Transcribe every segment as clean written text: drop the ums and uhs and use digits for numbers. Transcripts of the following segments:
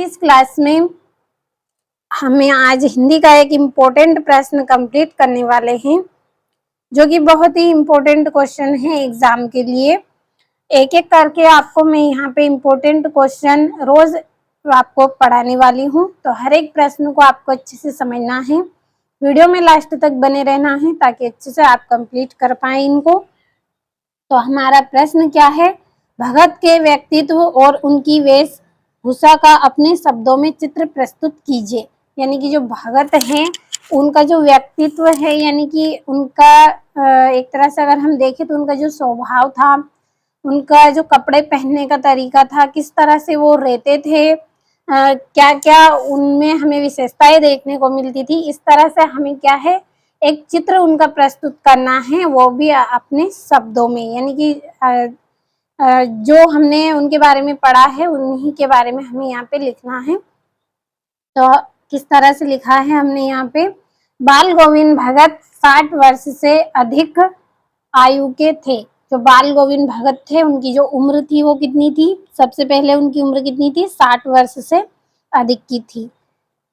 इस क्लास में हमें आज हिंदी का एक इम्पोर्टेंट प्रश्न कंप्लीट करने वाले हैं, जो कि बहुत ही इम्पोर्टेंट क्वेश्चन है एग्जाम के लिए। एक एक करके आपको मैं यहाँ पे इम्पोर्टेंट क्वेश्चन रोज आपको पढ़ाने वाली हूँ, तो हर एक प्रश्न को आपको अच्छे से समझना है। वीडियो में लास्ट तक बने रहना है ताकि अच्छे से आप कंप्लीट कर पाए इनको। तो हमारा प्रश्न क्या है? भगत के व्यक्तित्व और उनकी वेशभूषा का अपने शब्दों में चित्र प्रस्तुत कीजिए। यानी कि जो भगत हैं उनका जो व्यक्तित्व है, यानी कि उनका एक तरह से अगर हम देखें तो उनका जो स्वभाव था, उनका जो कपड़े पहनने का तरीका था, किस तरह से वो रहते थे, क्या क्या उनमें हमें विशेषताएं देखने को मिलती थी, इस तरह से हमें क्या है एक चित्र उनका प्रस्तुत करना है, वो भी अपने शब्दों में। यानी कि जो हमने उनके बारे में पढ़ा है उन्हीं के बारे में हमें यहाँ पे लिखना है। तो किस तरह से लिखा है हमने यहाँ पे? बाल गोविंद भगत 60 वर्ष से अधिक आयु के थे। जो बाल गोविंद भगत थे उनकी जो उम्र थी वो कितनी थी? सबसे पहले उनकी उम्र कितनी थी? 60 वर्ष से अधिक की थी।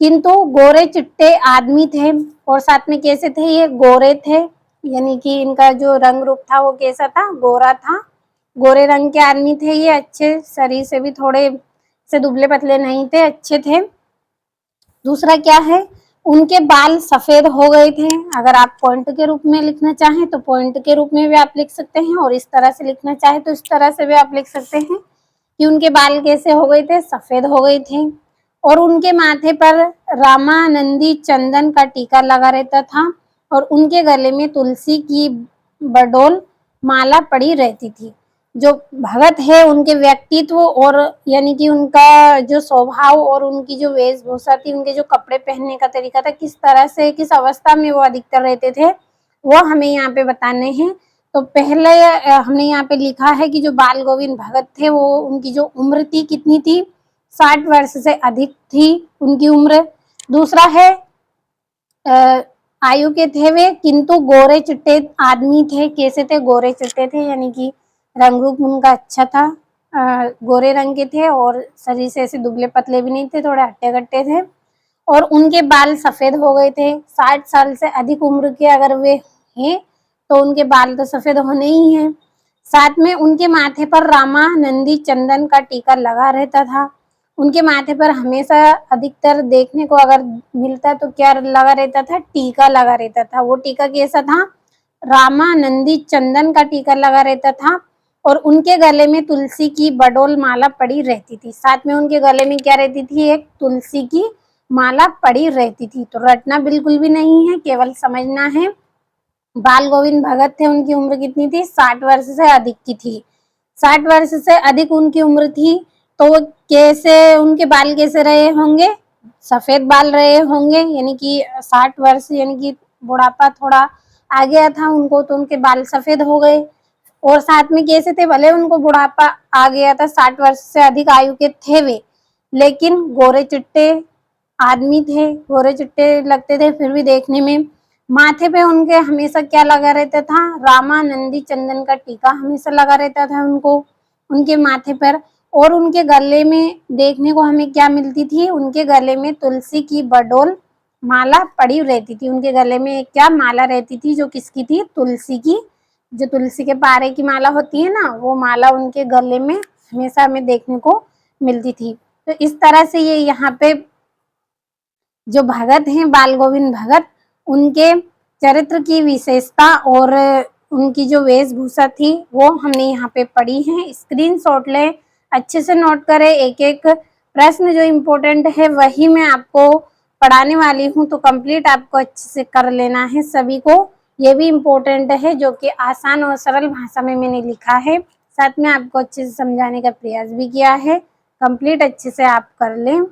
किंतु गोरे चिट्टे आदमी थे, और साथ में कैसे थे? ये गोरे थे, यानी कि इनका जो रंग रूप था वो कैसा था? गोरा था। गोरे रंग के आदमी थे ये, अच्छे शरीर से भी थोड़े से दुबले पतले नहीं थे, अच्छे थे। दूसरा क्या है? उनके बाल सफेद हो गए थे। अगर आप पॉइंट के रूप में लिखना चाहें तो पॉइंट के रूप में भी आप लिख सकते हैं, और इस तरह से लिखना चाहें तो इस तरह से भी आप लिख सकते हैं कि उनके बाल कैसे हो गए थे? सफेद हो गए थे। और उनके माथे पर रामानंदी चंदन का टीका लगा रहता था, और उनके गले में तुलसी की बडोल माला पड़ी रहती थी। जो भगत है उनके व्यक्तित्व और यानी कि उनका जो स्वभाव और उनकी जो वेशभूषा थी, उनके जो कपड़े पहनने का तरीका था, किस तरह से किस अवस्था में वो अधिकतर रहते थे, वो हमें यहाँ पे बताने हैं। तो पहले हमने यहाँ पे लिखा है कि जो बाल गोविंद भगत थे वो उनकी जो उम्र थी कितनी थी? 60 वर्ष से अधिक थी उनकी उम्र। दूसरा है आयु के थे वे, किंतु गोरे चिट्टे आदमी थे। कैसे थे? गोरे चिट्टे थे, यानी कि रंग रूप उनका अच्छा था, गोरे रंग के थे, और शरीर से ऐसे दुबले पतले भी नहीं थे, थोड़े हट्टे कट्टे थे। और उनके बाल सफेद हो गए थे। 60 साल से अधिक उम्र के अगर वे हैं तो उनके बाल तो सफेद होने ही हैं। साथ में उनके माथे पर रामानंदी चंदन का टीका लगा रहता था। उनके माथे पर हमेशा अधिकतर देखने को अगर मिलता तो क्या लगा रहता था? टीका लगा रहता था। वो टीका कैसा था? रामानंदी चंदन का टीका लगा रहता था, और उनके गले में तुलसी की बडोल माला पड़ी रहती थी। साथ में उनके गले में क्या रहती थी? एक तुलसी की माला पड़ी रहती थी। तो रटना बिल्कुल भी नहीं है, केवल समझना है। बाल गोविंद भगत थे, उनकी उम्र कितनी थी? 60 वर्ष से अधिक की थी। 60 वर्ष से अधिक उनकी उम्र थी, तो वो कैसे, उनके बाल कैसे रहे होंगे? सफेद बाल रहे होंगे, यानी कि 60 वर्ष यानी कि बुढ़ापा थोड़ा आ गया था उनको, तो उनके बाल सफेद हो गए। और साथ में कैसे थे? भले उनको बुढ़ापा आ गया था, 60 वर्ष से अधिक आयु के थे वे, लेकिन गोरे चिट्टे आदमी थे, गोरे चिट्टे लगते थे फिर भी देखने में। माथे पे उनके हमेशा क्या लगा रहता था? रामानंदी चंदन का टीका हमेशा लगा रहता था उनको, उनके माथे पर। और उनके गले में देखने को हमें क्या मिलती थी? उनके गले में तुलसी की बडोल माला पड़ी रहती थी। उनके गले में क्या माला रहती थी? जो किसकी थी? तुलसी की। जो तुलसी के पारे की माला होती है ना, वो माला उनके गले में हमेशा हमें देखने को मिलती थी। तो इस तरह से ये यहाँ पे जो भगत हैं बाल गोविंद भगत, उनके चरित्र की विशेषता और उनकी जो वेशभूषा थी वो हमने यहाँ पे पढ़ी है। स्क्रीनशॉट लें, अच्छे से नोट करें। एक एक प्रश्न जो इम्पोर्टेंट है वही मैं आपको पढ़ाने वाली हूँ, तो कंप्लीट आपको अच्छे से कर लेना है सभी को। ये भी इम्पोर्टेंट है, जो कि आसान और सरल भाषा में मैंने लिखा है, साथ में आपको अच्छे से समझाने का प्रयास भी किया है। कंप्लीट अच्छे से आप कर लें।